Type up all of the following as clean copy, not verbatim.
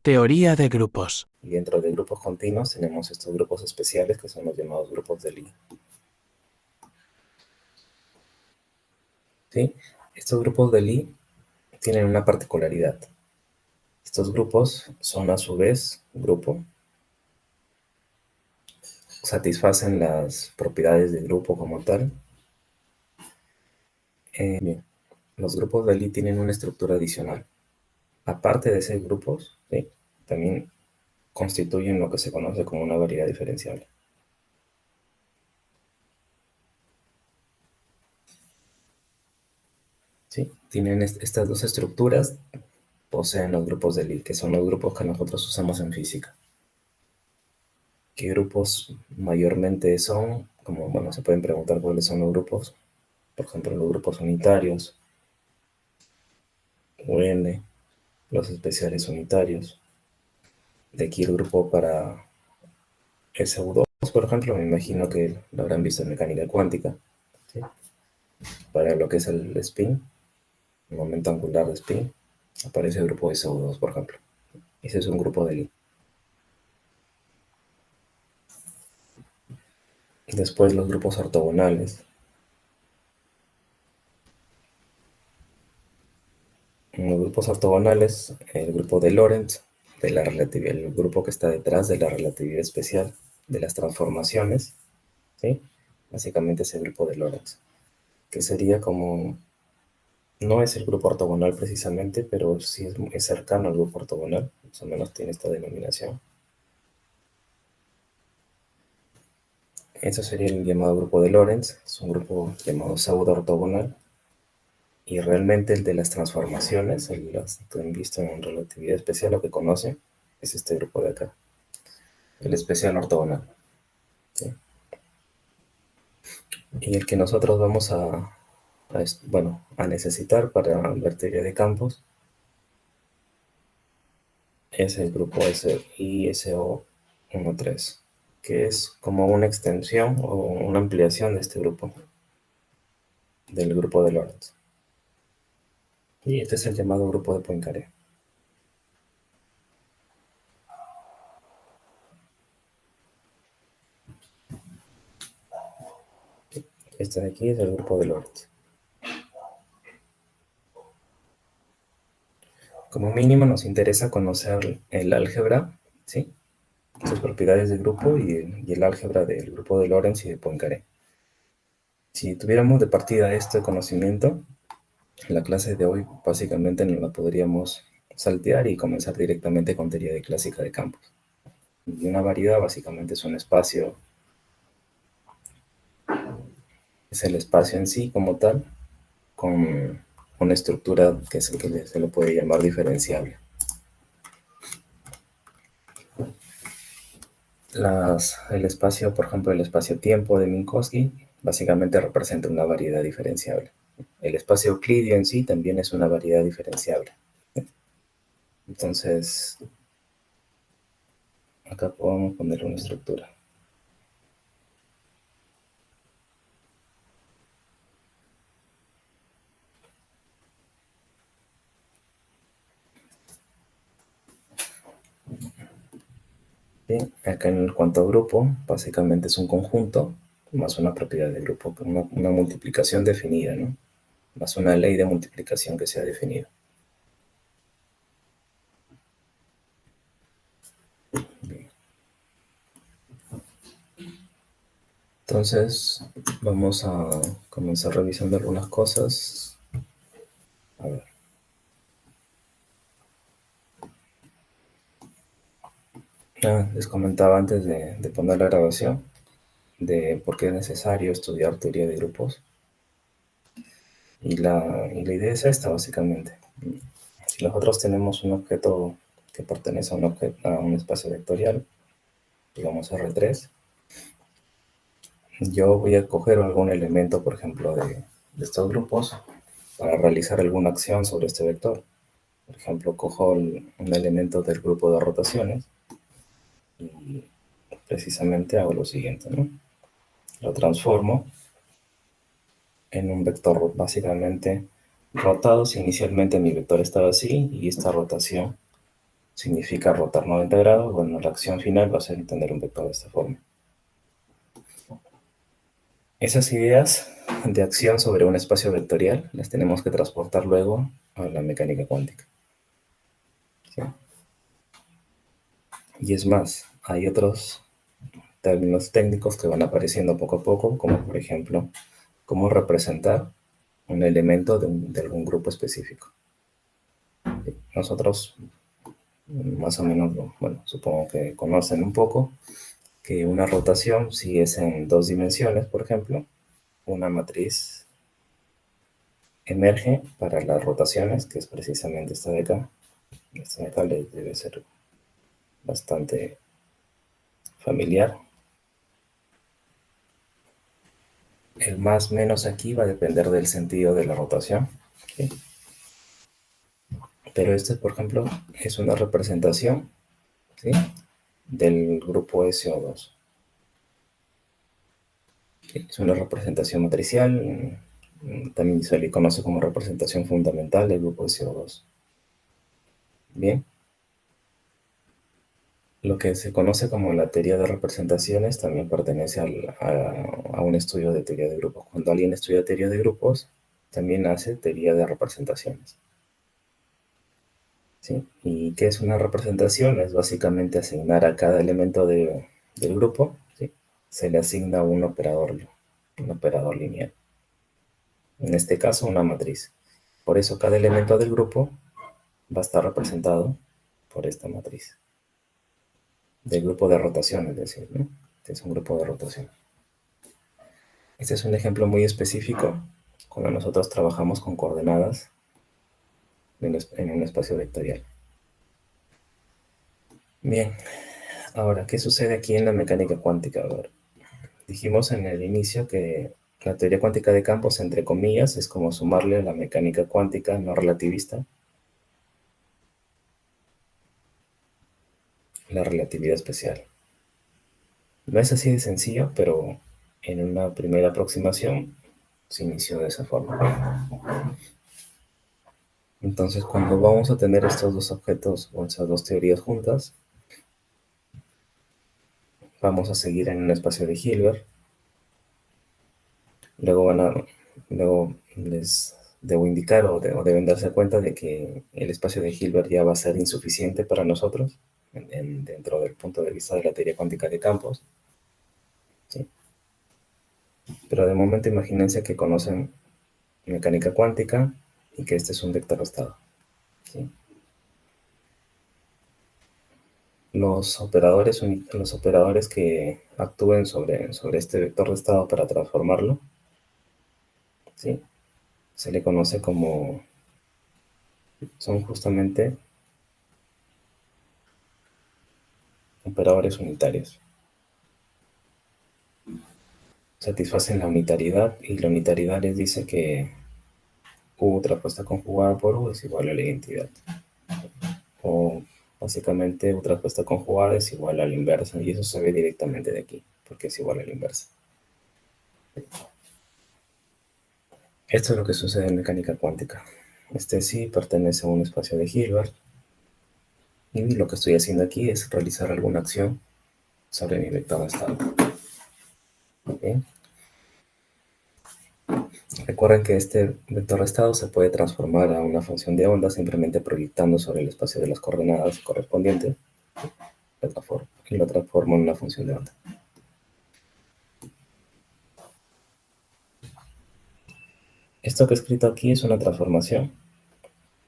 Teoría de grupos. Y dentro de grupos continuos tenemos estos grupos especiales que son los llamados grupos de Lie. ¿Sí? Estos grupos de Lie tienen una particularidad. Estos grupos son a su vez grupo, satisfacen las propiedades de grupo como tal. Bien, los grupos de Lie tienen una estructura adicional. Aparte de ser grupos, ¿sí? También constituyen lo que se conoce como una variedad diferenciable. ¿Sí? Tienen estas dos estructuras, poseen los grupos de Lie, que son los grupos que nosotros usamos en física. ¿Qué grupos mayormente son? Como, bueno, se pueden preguntar cuáles son los grupos. Por ejemplo, los grupos unitarios, UN, los especiales unitarios. De aquí el grupo para SU2, por ejemplo, me imagino que lo habrán visto en mecánica cuántica. ¿Sí? Para lo que es el spin, el momento angular de spin, aparece el grupo SU2, por ejemplo. Ese es un grupo de Lie. Después los grupos ortogonales. En los grupos ortogonales, el grupo de Lorentz, de la relatividad, el grupo que está detrás de la relatividad especial, de las transformaciones, ¿sí? Básicamente es el grupo de Lorentz, que sería como, no es el grupo ortogonal precisamente, pero sí es cercano al grupo ortogonal, más o menos tiene esta denominación. Eso sería el llamado grupo de Lorentz, es un grupo llamado pseudo ortogonal. Y realmente el de las transformaciones, las que han visto en relatividad especial, lo que conocen, es este grupo de acá, el especial ortogonal. ¿Sí? Y el que nosotros vamos a necesitar para ver teoría de campos es el grupo ISO13, que es como una extensión o una ampliación de este grupo, del grupo de Lorentz. Y este es el llamado grupo de Poincaré. Este de aquí es el grupo de Lorentz. Como mínimo nos interesa conocer el álgebra, ¿sí? Sus propiedades de grupo y el álgebra del grupo de Lorentz y de Poincaré. Si tuviéramos de partida este conocimiento, la clase de hoy básicamente nos la podríamos saltear y comenzar directamente con teoría de clásica de campos. Y una variedad básicamente es un espacio, es el espacio en sí como tal, con una estructura que es el que se le puede llamar diferenciable. El espacio, por ejemplo, el espacio-tiempo de Minkowski, básicamente representa una variedad diferenciable. El espacio euclidio en sí también es una variedad diferenciable. Entonces, acá podemos poner una estructura. Bien, acá en cuanto a grupo, básicamente es un conjunto más una propiedad de grupo, una multiplicación definida, ¿no? Más una ley de multiplicación que se ha definido. Bien. Entonces, vamos a comenzar revisando algunas cosas. A ver. Les comentaba antes de poner la grabación de por qué es necesario estudiar teoría de grupos. Y la idea es esta, básicamente. Si nosotros tenemos un objeto que pertenece a un espacio vectorial, digamos R3, yo voy a coger algún elemento, por ejemplo, de estos grupos para realizar alguna acción sobre este vector. Por ejemplo, cojo un elemento del grupo de rotaciones y precisamente hago lo siguiente, ¿no? Lo transformo en un vector básicamente rotado. Si inicialmente mi vector estaba así y esta rotación significa rotar 90 grados, bueno, la acción final va a ser tener un vector de esta forma. Esas ideas de acción sobre un espacio vectorial las tenemos que transportar luego a la mecánica cuántica. ¿Sí? Y es más, hay otros términos técnicos que van apareciendo poco a poco, como por ejemplo, cómo representar un elemento de algún grupo específico. Nosotros, más o menos, bueno, supongo que conocen un poco, que una rotación, si es en 2 dimensiones, por ejemplo, una matriz emerge para las rotaciones, que es precisamente esta de acá. Esta de acá debe ser bastante familiar. El más menos aquí va a depender del sentido de la rotación. ¿Sí? Pero este, por ejemplo, es una representación, ¿sí?, del grupo SO2. Es una representación matricial, también se le conoce como representación fundamental del grupo SO2. Bien, lo que se conoce como la teoría de representaciones también pertenece a un estudio de teoría de grupos. Cuando alguien estudia teoría de grupos, también hace teoría de representaciones. ¿Sí? ¿Y qué es una representación? Es básicamente asignar a cada elemento del grupo, ¿sí?, se le asigna un operador lineal. En este caso, una matriz. Por eso cada elemento del grupo va a estar representado por esta matriz. Del grupo de rotación, es decir, ¿no? Este es un grupo de rotación. Este es un ejemplo muy específico cuando nosotros trabajamos con coordenadas en un espacio vectorial. Bien, ahora, ¿qué sucede aquí en la mecánica cuántica? A ver, dijimos en el inicio que la teoría cuántica de campos, entre comillas, es como sumarle a la mecánica cuántica no relativista la relatividad especial. No es así de sencillo, pero en una primera aproximación se inició de esa forma. Entonces, cuando vamos a tener estos dos objetos o esas dos teorías juntas, vamos a seguir en un espacio de Hilbert. Luego les debo indicar o deben darse cuenta de que el espacio de Hilbert ya va a ser insuficiente para nosotros dentro del punto de vista de la teoría cuántica de campos. ¿Sí? Pero de momento imagínense que conocen mecánica cuántica y que este es un vector estado. ¿Sí? Los operadores que actúen sobre este vector de estado para transformarlo, ¿sí?, se le conoce como, son justamente operadores unitarios. Satisfacen la unitariedad y la unitariedad les dice que U traspuesta conjugada por U es igual a la identidad. O básicamente U traspuesta conjugada es igual a la inversa, y eso se ve directamente de aquí, porque es igual a la inversa. Esto es lo que sucede en mecánica cuántica. Este sí pertenece a un espacio de Hilbert, y lo que estoy haciendo aquí es realizar alguna acción sobre mi vector de estado. ¿Okay? Recuerden que este vector de estado se puede transformar a una función de onda simplemente proyectando sobre el espacio de las coordenadas correspondientes y lo transformo en una función de onda. Esto que he escrito aquí es una transformación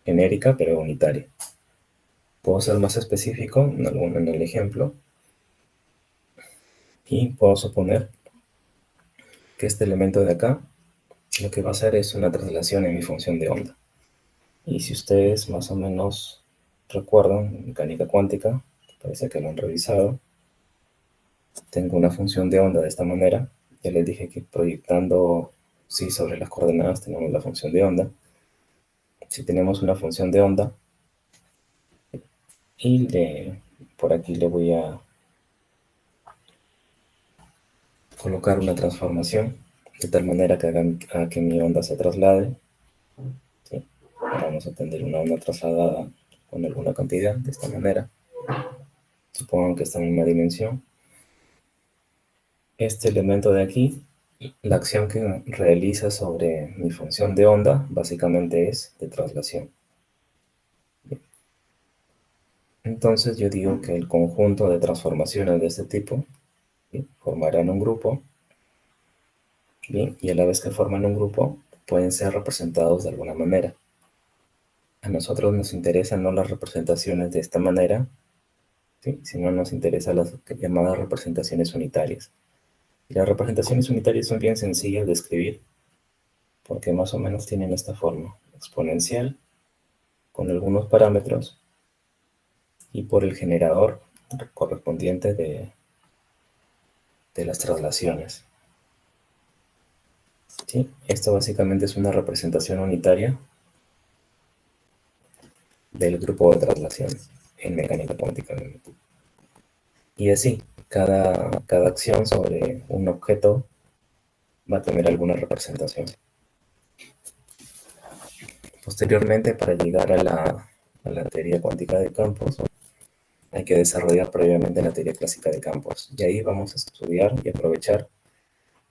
genérica pero unitaria. Puedo ser más específico en el ejemplo y puedo suponer que este elemento de acá lo que va a hacer es una traslación en mi función de onda. Y si ustedes más o menos recuerdan mecánica cuántica, parece que lo han revisado, tengo una función de onda de esta manera. Ya les dije que proyectando sí sobre las coordenadas tenemos la función de onda. Si tenemos una función de onda y por aquí le voy a colocar una transformación de tal manera que haga que mi onda se traslade. ¿Sí? Vamos a tener una onda trasladada con alguna cantidad de esta manera. Supongan que está en una dimensión. Este elemento de aquí, la acción que realiza sobre mi función de onda, básicamente es de traslación. Entonces yo digo que el conjunto de transformaciones de este tipo, ¿sí?, formarán un grupo, ¿bien? Y a la vez que forman un grupo, pueden ser representados de alguna manera. A nosotros nos interesan no las representaciones de esta manera, ¿sí?, sino nos interesan las llamadas representaciones unitarias. Y las representaciones unitarias son bien sencillas de escribir, porque más o menos tienen esta forma: exponencial, con algunos parámetros, y por el generador correspondiente de las traslaciones. ¿Sí? Esto básicamente es una representación unitaria del grupo de traslaciones en mecánica cuántica. Y así, cada acción sobre un objeto va a tener alguna representación. Posteriormente, para llegar a la teoría cuántica de campos, hay que desarrollar previamente la teoría clásica de campos. Y ahí vamos a estudiar y aprovechar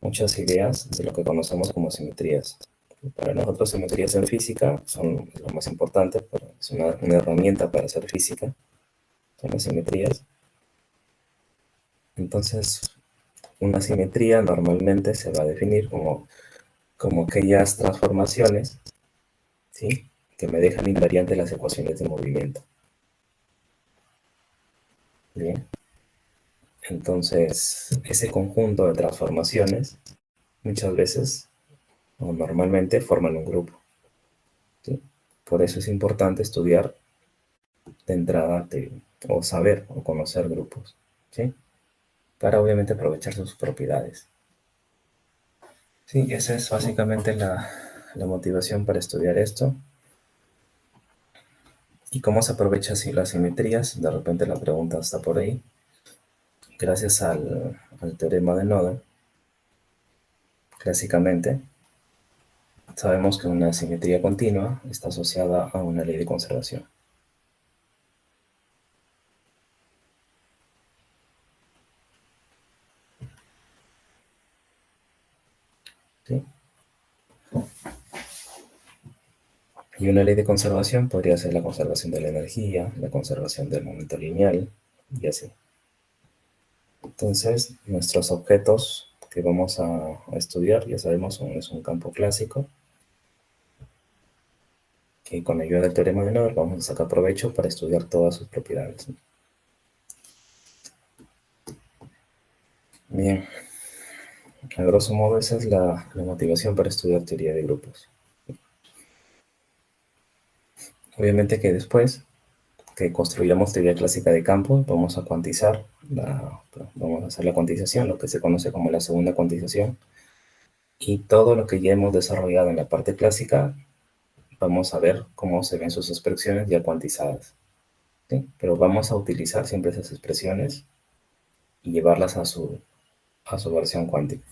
muchas ideas de lo que conocemos como simetrías. Para nosotros, simetrías en física son lo más importante, pero es una herramienta para hacer física, son las simetrías. Entonces, una simetría normalmente se va a definir como aquellas transformaciones, ¿sí?, que me dejan invariantes las ecuaciones de movimiento. Bien. Entonces, ese conjunto de transformaciones muchas veces o normalmente forman un grupo, ¿sí? Por eso es importante estudiar de entrada o saber o conocer grupos, ¿sí?, para obviamente aprovechar sus propiedades. Sí, esa es básicamente la motivación para estudiar esto. ¿Y cómo se aprovecha así las simetrías? De repente la pregunta está por ahí. Gracias al teorema de Noether, clásicamente, sabemos que una simetría continua está asociada a una ley de conservación. ¿Sí? Y una ley de conservación podría ser la conservación de la energía, la conservación del momento lineal, y así. Entonces, nuestros objetos que vamos a estudiar, ya sabemos, es un campo clásico, que con ayuda del teorema de Noether vamos a sacar provecho para estudiar todas sus propiedades. Bien, a grosso modo esa es la motivación para estudiar teoría de grupos. Obviamente que después que construyamos teoría clásica de campos, vamos a cuantizar, vamos a hacer la cuantización, lo que se conoce como la segunda cuantización, y todo lo que ya hemos desarrollado en la parte clásica, vamos a ver cómo se ven sus expresiones ya cuantizadas, ¿sí? Pero vamos a utilizar siempre esas expresiones y llevarlas a su versión cuántica.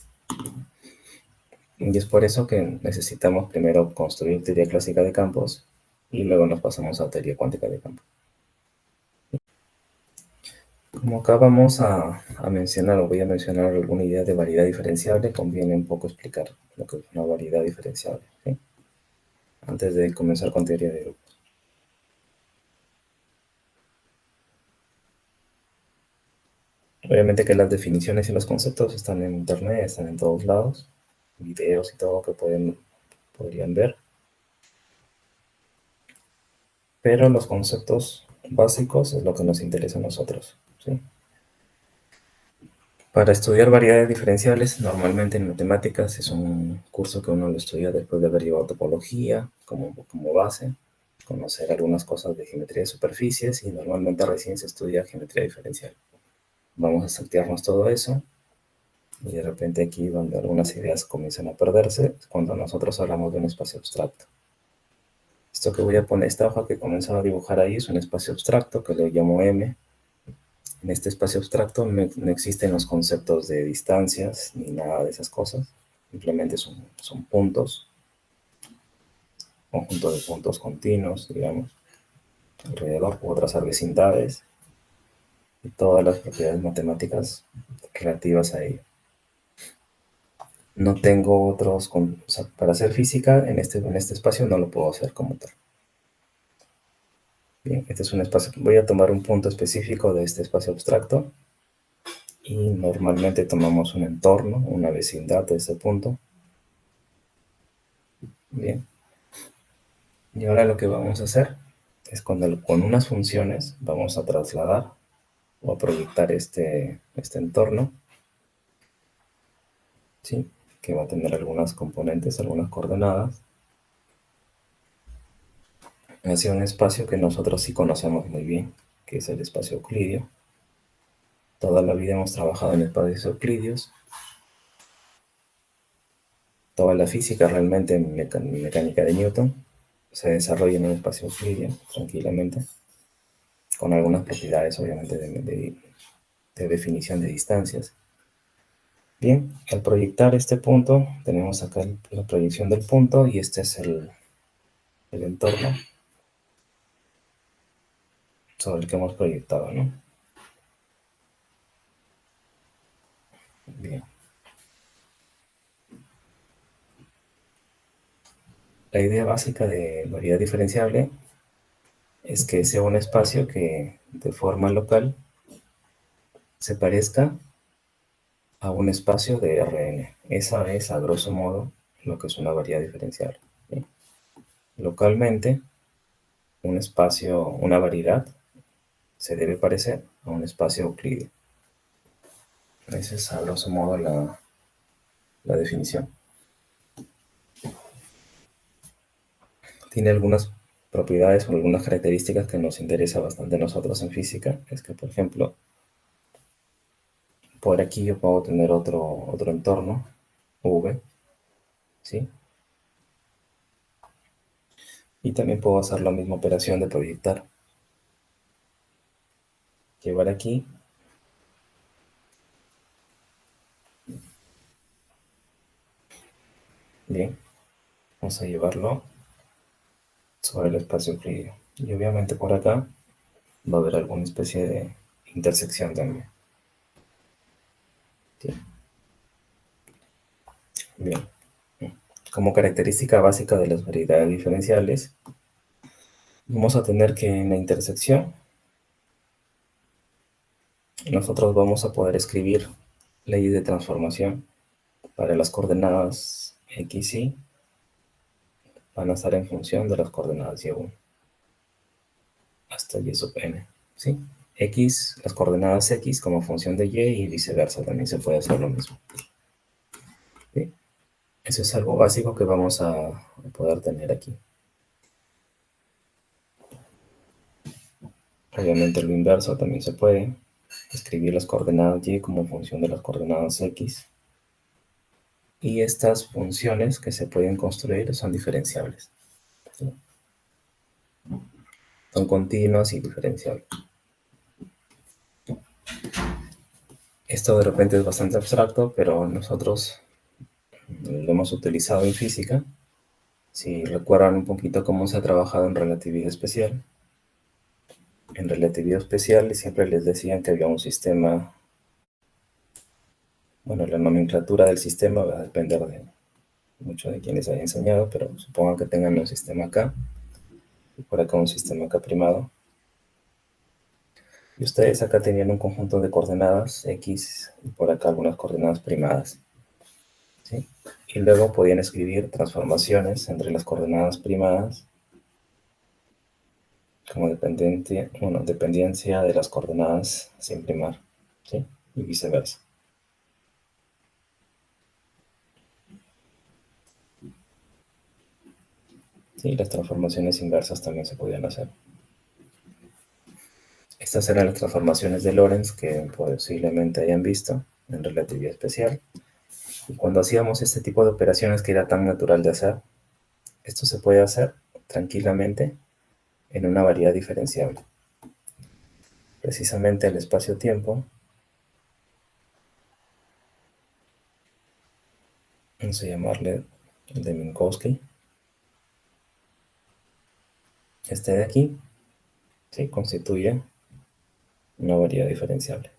Y es por eso que necesitamos primero construir teoría clásica de campos y luego nos pasamos a teoría cuántica de campos. Como acá vamos a mencionar, o voy a mencionar alguna idea de variedad diferenciable, conviene un poco explicar lo que es una variedad diferenciable, ¿sí?, antes de comenzar con teoría de grupos. Obviamente que las definiciones y los conceptos están en internet, están en todos lados, videos y todo que podrían ver, pero los conceptos básicos es lo que nos interesa a nosotros, ¿sí? Para estudiar variedades diferenciales, normalmente en matemáticas es un curso que uno lo estudia después de haber llevado topología como base, conocer algunas cosas de geometría de superficies y normalmente recién se estudia geometría diferencial. Vamos a saltearnos todo eso y de repente aquí donde algunas ideas comienzan a perderse es cuando nosotros hablamos de un espacio abstracto. Esto que voy a poner, esta hoja que comenzaba a dibujar ahí es un espacio abstracto que le llamo M. En este espacio abstracto no existen los conceptos de distancias ni nada de esas cosas. Simplemente son puntos, conjunto de puntos continuos, digamos. alrededor, puedo trazar vecindades y todas las propiedades matemáticas relativas a ello. No tengo otros, o sea, para hacer física en este espacio no lo puedo hacer como tal. Bien, este es un espacio, voy a tomar un punto específico de este espacio abstracto y normalmente tomamos un entorno, una vecindad de ese punto. Bien, y ahora lo que vamos a hacer es con unas funciones vamos a trasladar o a proyectar este entorno, ¿sí? Que va a tener algunas componentes, algunas coordenadas, hacia un espacio que nosotros sí conocemos muy bien, que es el espacio euclidio. Toda la vida hemos trabajado en espacios euclidios. Toda la física realmente en mecánica de Newton se desarrolla en un espacio euclidio tranquilamente, con algunas propiedades obviamente de definición de distancias. Bien, al proyectar este punto, tenemos acá la proyección del punto y este es el entorno sobre el que hemos proyectado, ¿no? Bien. La idea básica de variedad diferenciable es que sea un espacio que de forma local se parezca a un espacio de Rn. Esa es, a grosso modo, lo que es una variedad diferenciable. ¿Sí? Localmente, un espacio, una variedad, se debe parecer a un espacio euclídeo. Esa es, a grosso modo, la definición. Tiene algunas propiedades o algunas características que nos interesa bastante a nosotros en física. Es que, por ejemplo, por aquí yo puedo tener otro entorno, V, ¿sí? Y también puedo hacer la misma operación de proyectar. Llevar aquí, bien, vamos a llevarlo sobre el espacio euclidio. Y obviamente por acá va a haber alguna especie de intersección también. ¿Sí? Bien. Como característica básica de las variedades diferenciales, vamos a tener que en la intersección nosotros vamos a poder escribir leyes de transformación para las coordenadas x, y van a estar en función de las coordenadas y1 hasta y sub n. ¿Sí? X, las coordenadas x como función de y viceversa, también se puede hacer lo mismo. ¿Sí? Eso es algo básico que vamos a poder tener aquí. Obviamente lo inverso también se puede. Escribir las coordenadas y como función de las coordenadas x. Y estas funciones que se pueden construir son diferenciables. ¿Sí? Son continuas y diferenciables. Esto de repente es bastante abstracto, pero nosotros lo hemos utilizado en física. Si recuerdan un poquito cómo se ha trabajado en relatividad especial siempre les decían que había un sistema, bueno, la nomenclatura del sistema va a depender de mucho de quienes haya enseñado, pero supongan que tengan un sistema K y por acá un sistema K primado. Y ustedes acá tenían un conjunto de coordenadas X y por acá algunas coordenadas primadas. ¿Sí? Y luego podían escribir transformaciones entre las coordenadas primadas como dependencia de las coordenadas sin primar, ¿sí? Y viceversa. Sí, las transformaciones inversas también se podían hacer. Estas eran las transformaciones de Lorentz que posiblemente hayan visto en relatividad especial. Y cuando hacíamos este tipo de operaciones que era tan natural de hacer, esto se puede hacer tranquilamente en una variedad diferenciable. Precisamente el espacio-tiempo, vamos a llamarle el de Minkowski, este de aquí, ¿sí? Constituye una variedad diferenciable.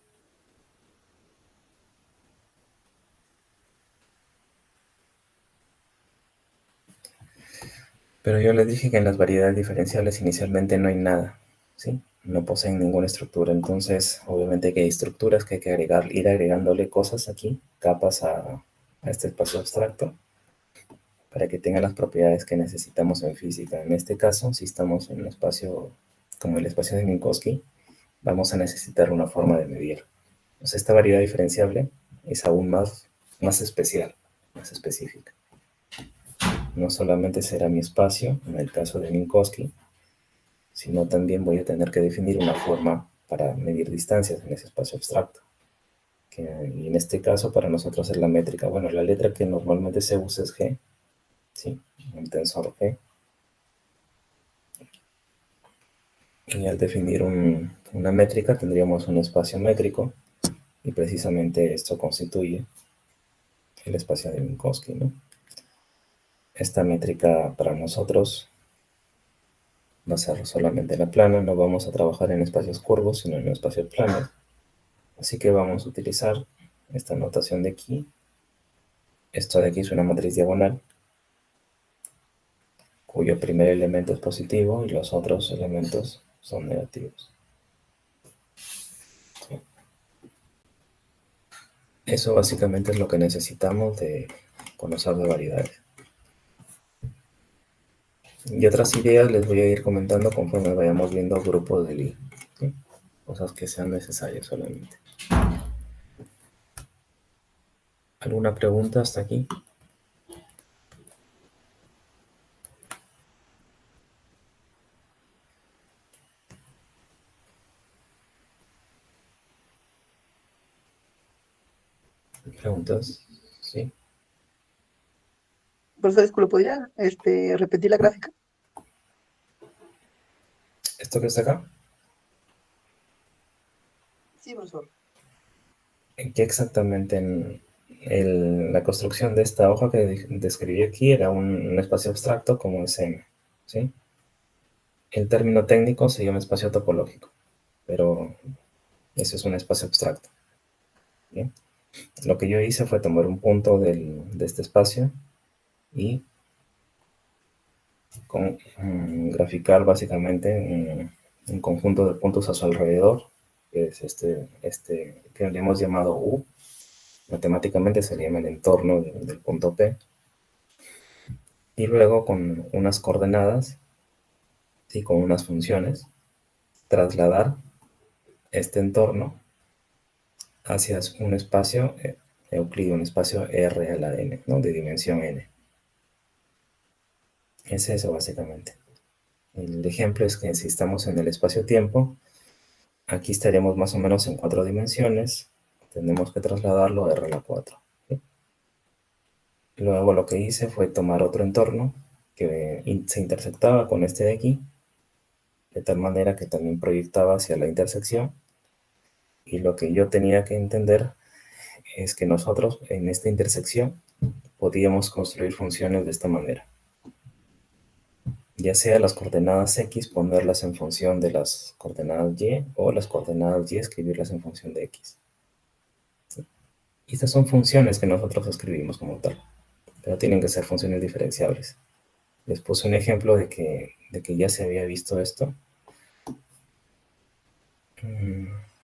Pero yo les dije que en las variedades diferenciales inicialmente no hay nada, ¿sí? No poseen ninguna estructura. Entonces, obviamente que hay estructuras que hay que agregar, ir agregándole cosas aquí, capas a este espacio abstracto, para que tenga las propiedades que necesitamos en física. En este caso, si estamos en un espacio como el espacio de Minkowski, vamos a necesitar una forma de medir. Entonces, esta variedad diferenciable es aún más especial, más específica. No solamente será mi espacio, en el caso de Minkowski, sino también voy a tener que definir una forma para medir distancias en ese espacio abstracto. Y en este caso para nosotros es la métrica. Bueno, la letra que normalmente se usa es G, ¿sí? Un tensor G. Y al definir una métrica tendríamos un espacio métrico y precisamente esto constituye el espacio de Minkowski, ¿no? Esta métrica para nosotros va a ser solamente la plana, no vamos a trabajar en espacios curvos, sino en espacios planos. Así que vamos a utilizar esta notación de aquí. Esto de aquí es una matriz diagonal, cuyo primer elemento es positivo y los otros elementos son negativos. Eso básicamente es lo que necesitamos de conocer de variedades. Y otras ideas les voy a ir comentando conforme vayamos viendo grupos de Lie, ¿sí? Cosas que sean necesarias solamente. ¿Alguna pregunta hasta aquí? ¿Preguntas? ¿Sí? Profesor, disculpe, ¿podría repetir la gráfica? ¿Esto que está acá? Sí, profesor. ¿En qué exactamente? La construcción de esta hoja que describí aquí era un espacio abstracto como es M, ¿sí? El término técnico se llama espacio topológico, pero ese es un espacio abstracto, ¿bien? Lo que yo hice fue tomar un punto de este espacio y graficar básicamente un conjunto de puntos a su alrededor, que es este que le hemos llamado U. Matemáticamente se llama el entorno del punto P. Y luego con unas coordenadas y con unas funciones, trasladar este entorno hacia un espacio euclidio, un espacio R a la n, ¿no? De dimensión n. Es eso básicamente. El ejemplo es que si estamos en el espacio-tiempo, aquí estaríamos más o menos en 4 dimensiones, tenemos que trasladarlo a R a la 4. ¿Sí? Luego lo que hice fue tomar otro entorno que se intersectaba con este de aquí, de tal manera que también proyectaba hacia la intersección, y lo que yo tenía que entender es que nosotros en esta intersección podíamos construir funciones de esta manera. Ya sea las coordenadas x, ponerlas en función de las coordenadas y, o las coordenadas y escribirlas en función de x. ¿Sí? Y estas son funciones que nosotros escribimos como tal, pero tienen que ser funciones diferenciables. Les puse un ejemplo de que ya se había visto esto.